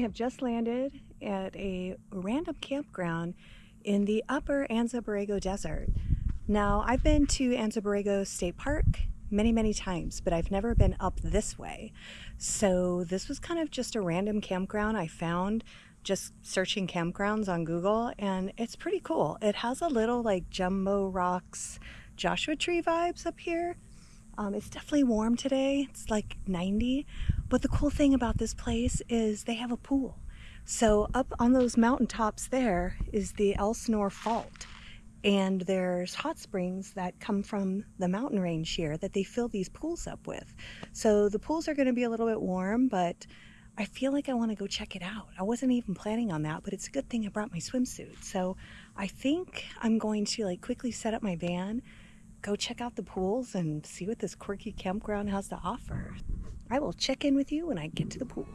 have just landed at a random campground in the upper Anza Borrego Desert. Now, I've been to Anza Borrego State Park many times, but I've never been up this way. So this was kind of just a random campground I found just searching campgrounds on Google, and it's pretty cool. It has a little like Jumbo Rocks Joshua Tree vibes up here. It's definitely warm today. It's like 90. But the cool thing about this place is they have a pool. So up on those mountaintops there is the Elsinore Fault. And there's hot springs that come from the mountain range here that they fill these pools up with. So the pools are going to be a little bit warm, but I feel like I want to go check it out. I wasn't even planning on that, but it's a good thing I brought my swimsuit. So I think I'm going to like quickly set up my van, go check out the pools and see what this quirky campground has to offer. I will check in with you when I get to the pool.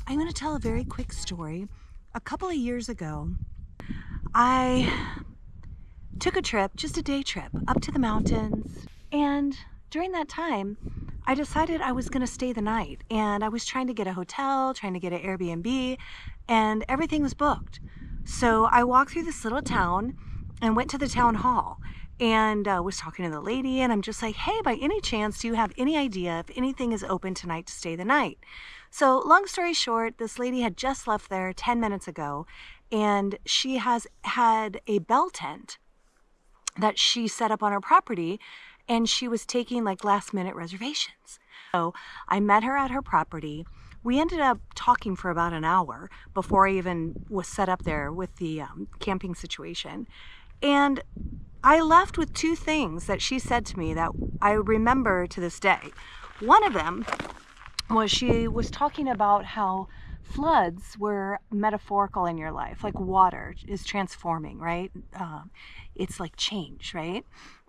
I'm going to tell a very quick story. A couple of years ago, I took a trip, just a day trip, up to the mountains. And during that time, I decided I was going to stay the night. And I was trying to get a hotel, trying to get an Airbnb, and everything was booked. So I walked through this little town and went to the town hall and was talking to the lady. And I'm just like, hey, by any chance, do you have any idea if anything is open tonight to stay the night? So long story short, this lady had just left there 10 minutes ago, and she has had a bell tent that she set up on her property, and she was taking like last minute reservations. So I met her at her property. We ended up talking for about an hour before I even was set up there with the camping situation. And I left with two things that she said to me that I remember to this day. One of them was she was talking about how floods were metaphorical in your life, like water is transforming, right? It's like change, right?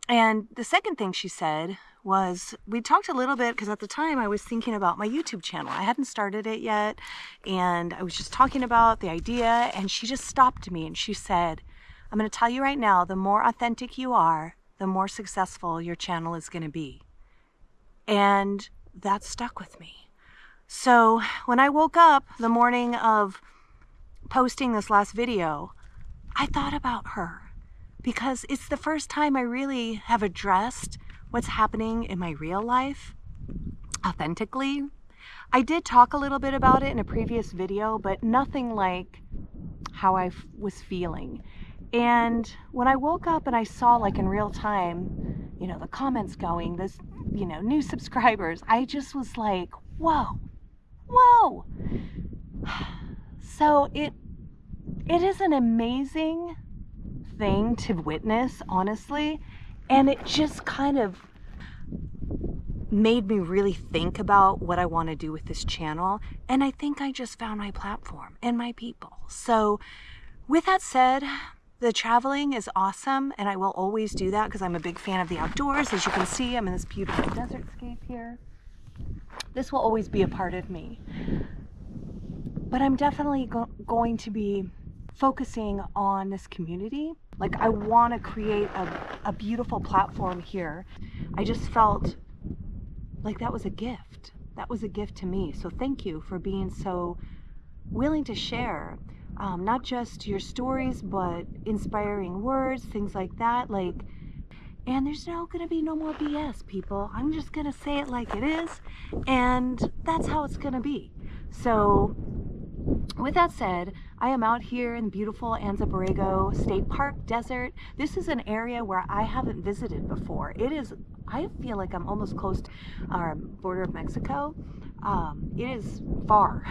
And the second thing she said was, we talked a little bit, because at the time I was thinking about my YouTube channel. I hadn't started it yet, and I was just talking about the idea, and she just stopped me and she said, I'm going to tell you right now, the more authentic you are, the more successful your channel is going to be. And that stuck with me. So when I woke up the morning of posting this last video, I thought about her, because it's the first time I really have addressed what's happening in my real life authentically. I did talk a little bit about it in a previous video, but nothing like how I was feeling. And when I woke up and I saw, like, in real time, you know, the comments going, this, you know, new subscribers, I just was like, whoa. So it is an amazing thing to witness, honestly, and it just kind of made me really think about what I want to do with this channel. And I think I just found my platform and my people. So with that said, the traveling is awesome, and I will always do that because I'm a big fan of the outdoors. As you can see, I'm in this beautiful desertscape here. this will always be a part of me. But I'm definitely going to be focusing on this community. Like, I want to create a beautiful platform here. I just felt like that was a gift. That was a gift to me. So thank you for being so willing to share, not just your stories, but inspiring words, things like that. Like, and there's gonna be no more BS, people. I'm just gonna say it like it is, and that's how it's gonna be. So with that said, I am out here in beautiful Anza Borrego State Park Desert. This is an area where I haven't visited before. I feel like I'm almost close to our border of Mexico. It is far,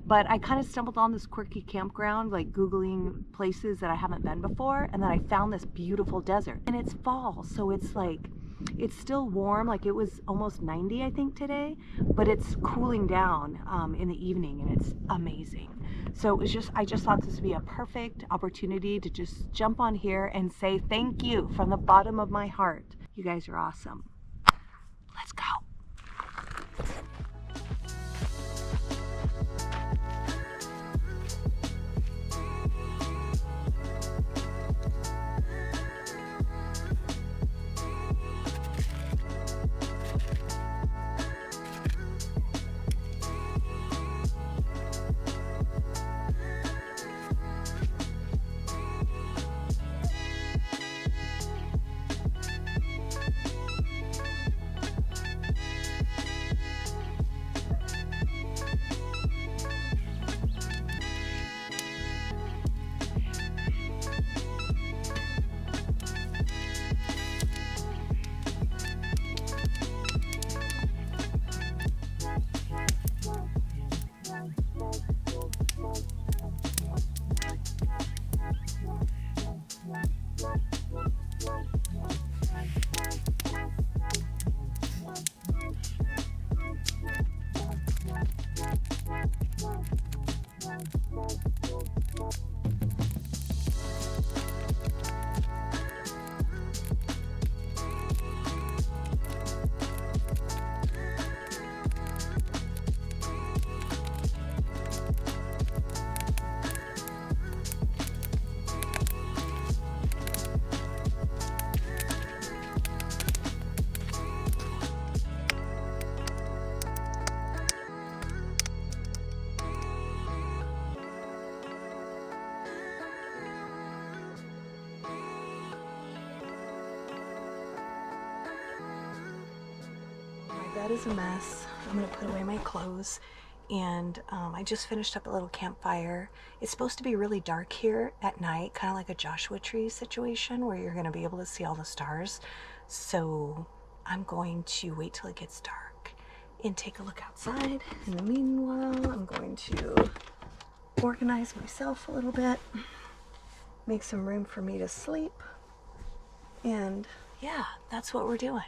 but I kind of stumbled on this quirky campground, like Googling places that I haven't been before, and then I found this beautiful desert. And it's fall, so it's like, it's still warm, like it was almost 90 I think today, but it's cooling down in the evening, and it's amazing. So I just thought this would be a perfect opportunity to just jump on here and say thank you from the bottom of my heart. You guys are awesome. Let's go. Bed is a mess. I'm gonna put away my clothes, and I just finished up a little campfire. It's supposed to be really dark here at night, kind of like a Joshua Tree situation where you're gonna be able to see all the stars. So I'm going to wait till it gets dark and take a look outside. In the meanwhile, I'm going to organize myself a little bit, make some room for me to sleep, and yeah, that's what we're doing.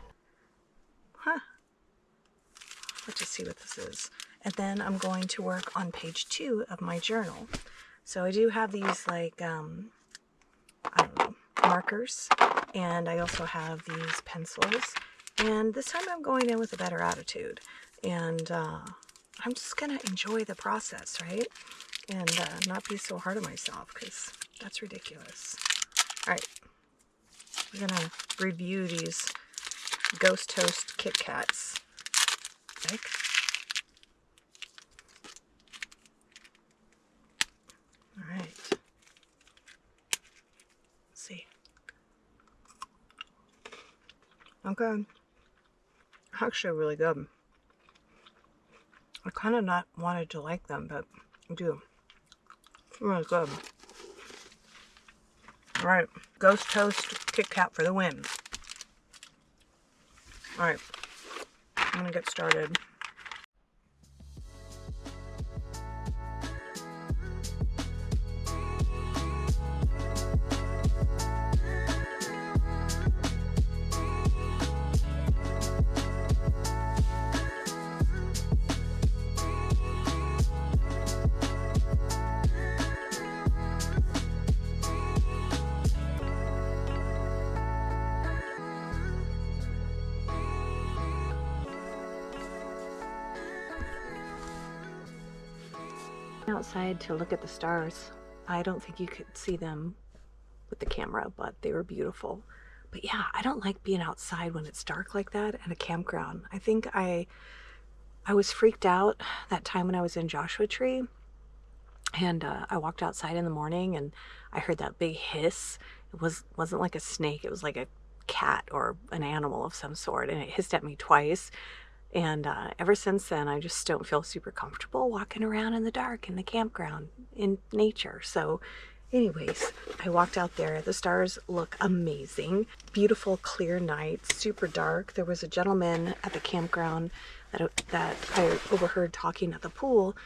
Let's just see what this is. And then I'm going to work on page 2 of my journal. So I do have these like, I don't know, markers. And I also have these pencils. And this time I'm going in with a better attitude. And I'm just gonna enjoy the process, right? And not be so hard on myself, because that's ridiculous. All right, we're gonna review these Ghost Toast Kit Kats. All right. Let's see. Okay. Actually, really good. I kind of not wanted to like them, but I do. Really good. All right. Ghost Toast Kit Kat for the win. All right. I'm gonna get started. Outside to look at the stars. I don't think you could see them with the camera, but they were beautiful. But yeah, I don't like being outside when it's dark like that at a campground. I think I was freaked out that time when I was in Joshua Tree, and I walked outside in the morning and I heard that big hiss. It wasn't like a snake, it was like a cat or an animal of some sort, and it hissed at me twice. And ever since then, I just don't feel super comfortable walking around in the dark in the campground in nature. So anyways, I walked out there. The stars look amazing. Beautiful, clear night, super dark. There was a gentleman at the campground that I overheard talking at the pool,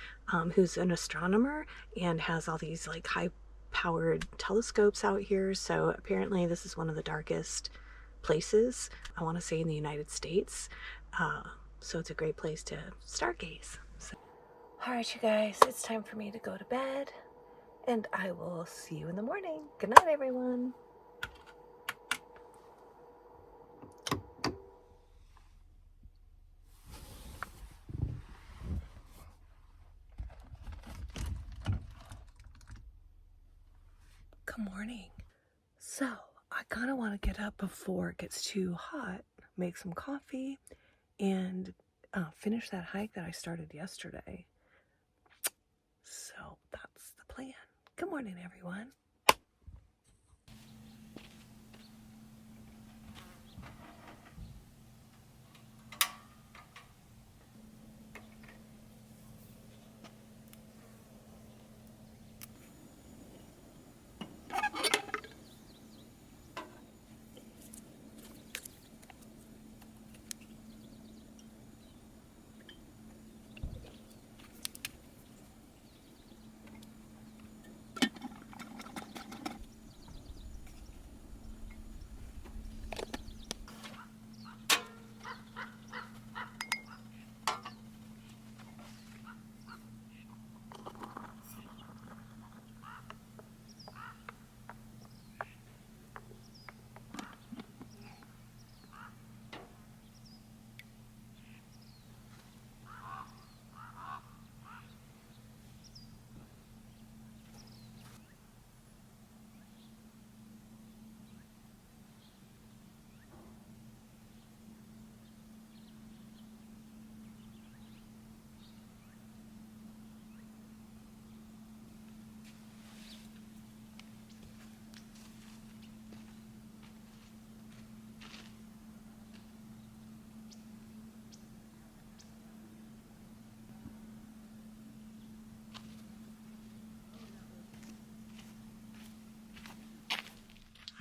who's an astronomer and has all these like high-powered telescopes out here. So apparently this is one of the darkest places, I want to say, in the United States. So it's a great place to stargaze. So. All right, you guys, it's time for me to go to bed, and I will see you in the morning. Good night, everyone. Good morning. So I kind of want to get up before it gets too hot, make some coffee, and finish that hike that I started yesterday. So that's the plan. Good morning, everyone.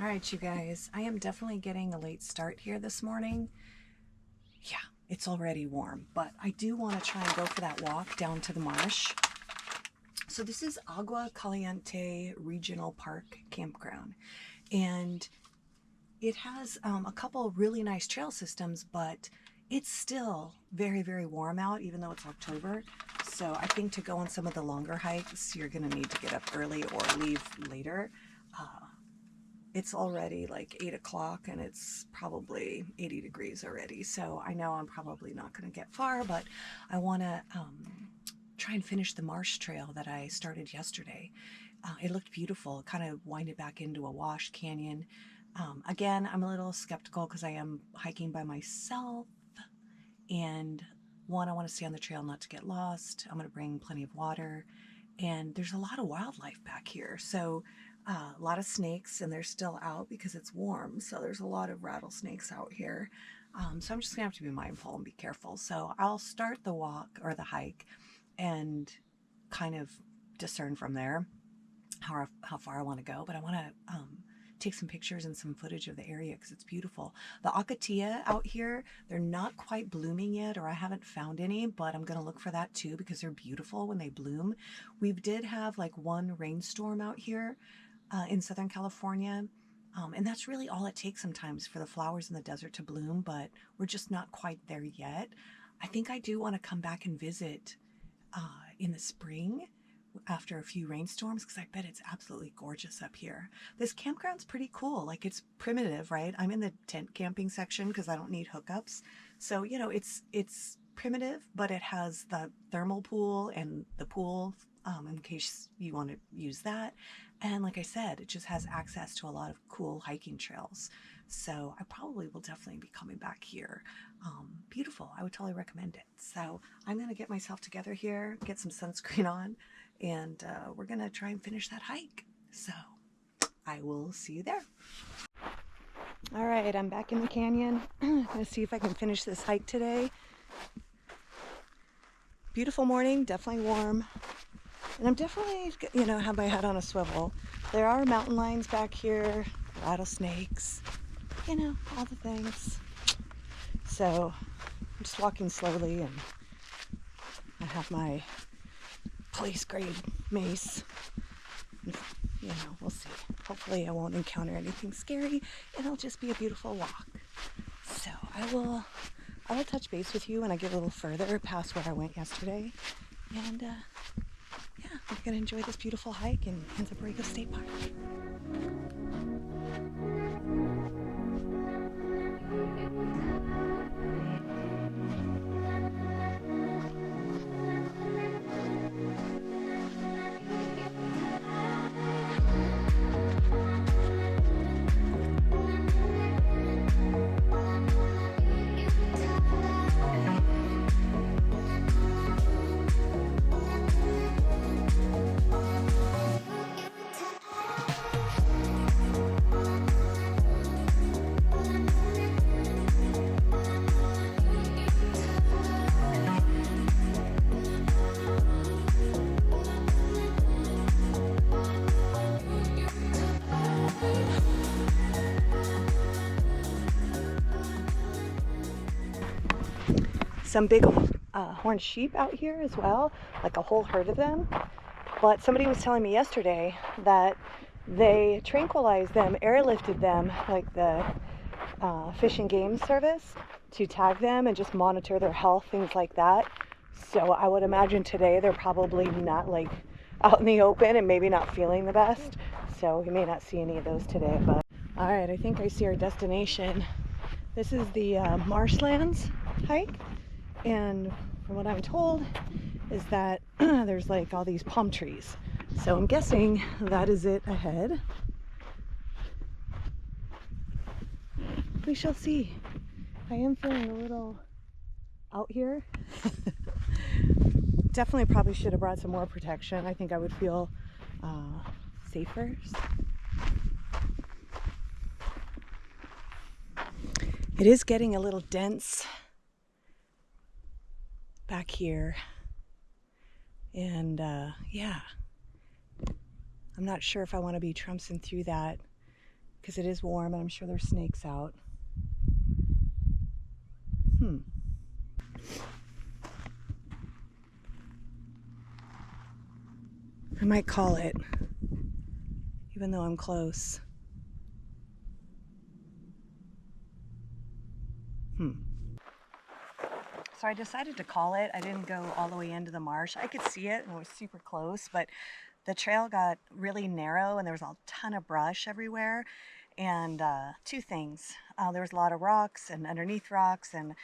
All right, you guys, I am definitely getting a late start here this morning. Yeah, it's already warm, but I do want to try and go for that walk down to the marsh. So this is Agua Caliente Regional Park Campground, and it has a couple really nice trail systems, but it's still very, very warm out, even though it's October. So I think to go on some of the longer hikes, you're going to need to get up early or leave later. It's already like 8 o'clock and it's probably 80 degrees already. So I know I'm probably not going to get far, but I want to try and finish the marsh trail that I started yesterday. It looked beautiful. It kind of winded back into a wash canyon. Again, I'm a little skeptical because I am hiking by myself. And one, I want to stay on the trail not to get lost. I'm going to bring plenty of water. And there's a lot of wildlife back here. So a lot of snakes, and they're still out because it's warm. So there's a lot of rattlesnakes out here. So I'm just gonna have to be mindful and be careful. So I'll start the walk or the hike and kind of discern from there how far I want to go. But I want to take some pictures and some footage of the area because it's beautiful. The acacia out here, they're not quite blooming yet, or I haven't found any, but I'm going to look for that too because they're beautiful when they bloom. We did have like one rainstorm out here in Southern California. And that's really all it takes sometimes for the flowers in the desert to bloom, but we're just not quite there yet. I think I do want to come back and visit in the spring after a few rainstorms because I bet it's absolutely gorgeous up here. This campground's pretty cool. Like, it's primitive, right? I'm in the tent camping section because I don't need hookups. So, you know, it's primitive, but it has the thermal pool and the pool in case you want to use that. And like I said, it just has access to a lot of cool hiking trails. So I probably will definitely be coming back here. Beautiful. I would totally recommend it. So I'm going to get myself together here, get some sunscreen on, and we're going to try and finish that hike. So I will see you there. All right, I'm back in the canyon. I'm going to see if I can finish this hike today. Beautiful morning, definitely warm. And I'm definitely, have my head on a swivel. There are mountain lions back here, rattlesnakes, all the things. So I'm just walking slowly, and I have my police grade mace. We'll see. Hopefully I won't encounter anything scary. It'll just be a beautiful walk. So I will touch base with you when I get a little further past where I went yesterday. And I'm going to enjoy this beautiful hike in the Borrego State Park. Some big horned sheep out here as well, like a whole herd of them. But somebody was telling me yesterday that they tranquilized them, airlifted them, like the Fish and Game Service, to tag them and just monitor their health, things like that. So I would imagine today they're probably not like out in the open and maybe not feeling the best. So we may not see any of those today. But all right, I think I see our destination. This is the marshlands hike. And from what I'm told is that there's like all these palm trees. So I'm guessing that is it ahead. We shall see. I am feeling a little out here. Definitely probably should have brought some more protection. I think I would feel safer. It is getting a little dense back here, and I'm not sure if I want to be trouncing through that because it is warm and I'm sure there's snakes out. I might call it, even though I'm close. So I decided to call it. I didn't go all the way into the marsh. I could see it and it was super close, but the trail got really narrow and there was a ton of brush everywhere. And two things. There was a lot of rocks and underneath rocks, and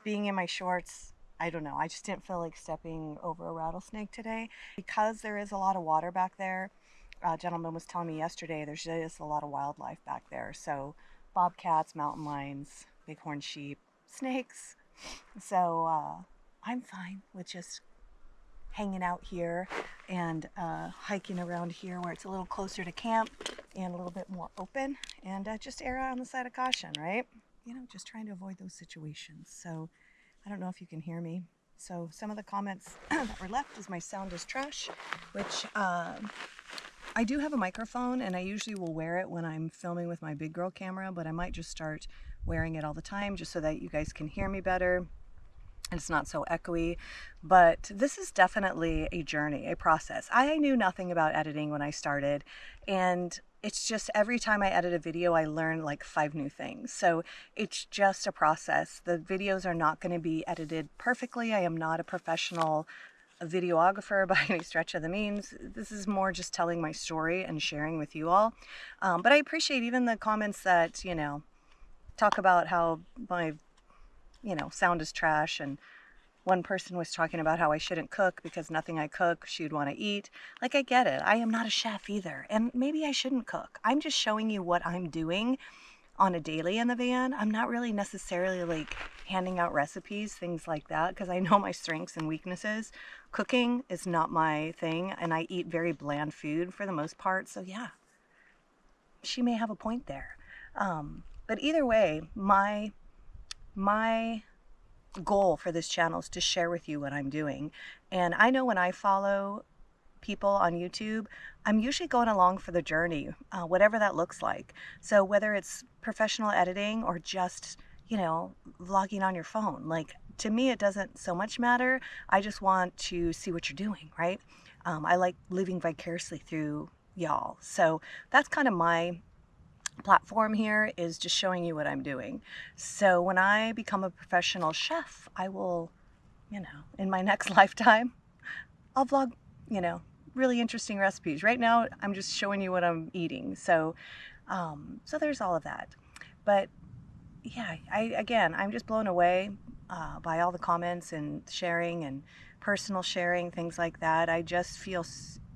being in my shorts, I don't know, I just didn't feel like stepping over a rattlesnake today. Because there is a lot of water back there, a gentleman was telling me yesterday, there's just a lot of wildlife back there. So bobcats, mountain lions, bighorn sheep, snakes. So I'm fine with just hanging out here and hiking around here where it's a little closer to camp and a little bit more open, and just err on the side of caution, right? Just trying to avoid those situations. So I don't know if you can hear me. So some of the comments that were left is my sound is trash, which I do have a microphone and I usually will wear it when I'm filming with my big girl camera, but I might just start wearing it all the time just so that you guys can hear me better and it's not so echoey. But this is definitely a journey, a process. I knew nothing about editing when I started, and it's just every time I edit a video I learn like 5 new things. So it's just a process. The videos are not going to be edited perfectly. I am not a professional videographer by any stretch of the means. This is more just telling my story and sharing with you all. But I appreciate even the comments that, talk about how my, sound is trash, and one person was talking about how I shouldn't cook because nothing I cook she'd want to eat. Like, I get it. I am not a chef either. And maybe I shouldn't cook. I'm just showing you what I'm doing on a daily in the van. I'm not really necessarily like handing out recipes, things like that, because I know my strengths and weaknesses. Cooking is not my thing, and I eat very bland food for the most part. So yeah, she may have a point there. But either way, my goal for this channel is to share with you what I'm doing. And I know when I follow people on YouTube, I'm usually going along for the journey, whatever that looks like. So whether it's professional editing or just, you know, vlogging on your phone, like, to me it doesn't so much matter. I just want to see what you're doing, right? I like living vicariously through y'all. So that's kind of my platform here, is just showing you what I'm doing. So when I become a professional chef, I will, you know, in my next lifetime, I'll vlog, you know, really interesting recipes. Right now, I'm just showing you what I'm eating. So, so there's all of that. But yeah, I'm just blown away by all the comments and sharing and personal sharing, things like that. I just feel,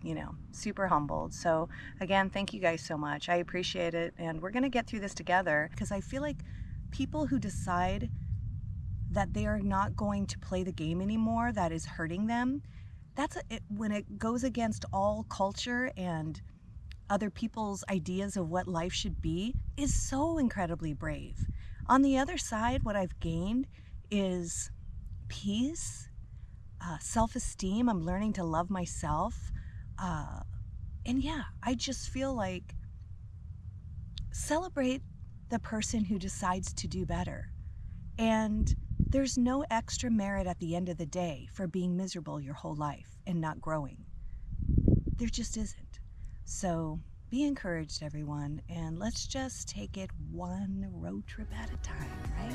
you know, super humbled. So again, thank you guys so much. I appreciate it. And we're going to get through this together, because I feel like people who decide that they are not going to play the game anymore, that is hurting them. When it goes against all culture and other people's ideas of what life should be, is so incredibly brave. On the other side, what I've gained is peace, self-esteem. I'm learning to love myself. And yeah, I just feel like celebrate the person who decides to do better. And there's no extra merit at the end of the day for being miserable your whole life and not growing. There just isn't. So be encouraged, everyone, and let's just take it one road trip at a time, right?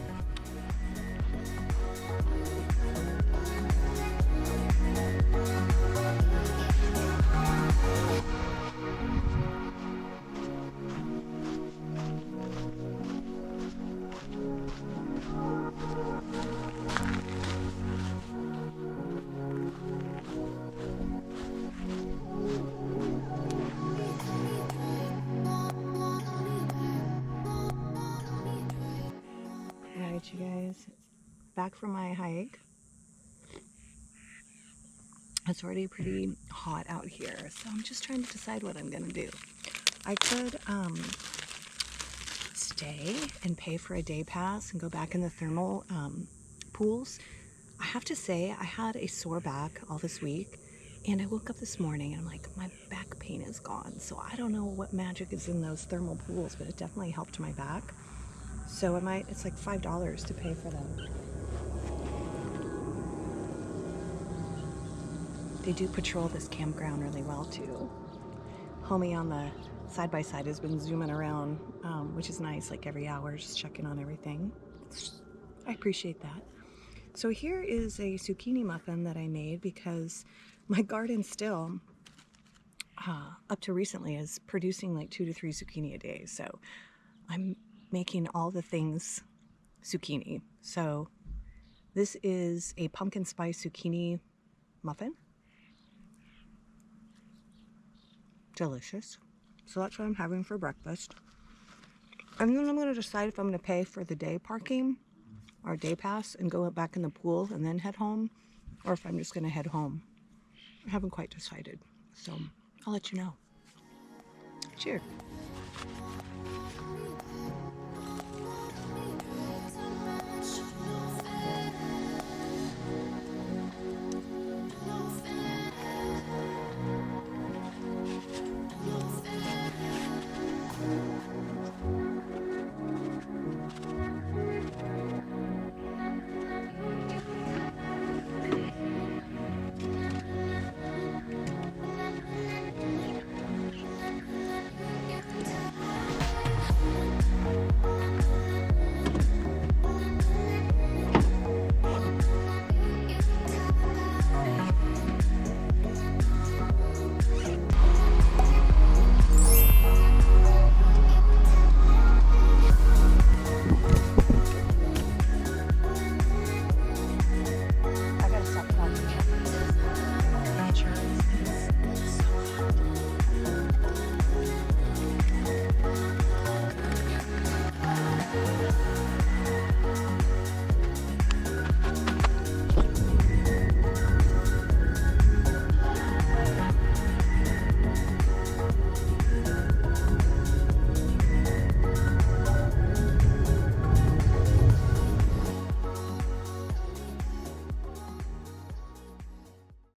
Alright, you guys, back from my hike. It's already pretty hot out here, so I'm just trying to decide what I'm gonna do. I could stay and pay for a day pass and go back in the thermal pools. I have to say, I had a sore back all this week, and I woke up this morning and I'm like, my back pain is gone. So I don't know what magic is in those thermal pools, but it definitely helped my back. So it's like $5 to pay for them. They do patrol this campground really well too. Homie on the side-by-side has been zooming around, which is nice, like every hour, just checking on everything. I appreciate that. So here is a zucchini muffin that I made because my garden still, up to recently, is producing like 2 to 3 zucchini a day. So I'm making all the things zucchini. So this is a pumpkin spice zucchini muffin. Delicious. So that's what I'm having for breakfast. And then I'm going to decide if I'm going to pay for the day parking or day pass and go back in the pool and then head home, or if I'm just going to head home. I haven't quite decided. So I'll let you know. Cheers.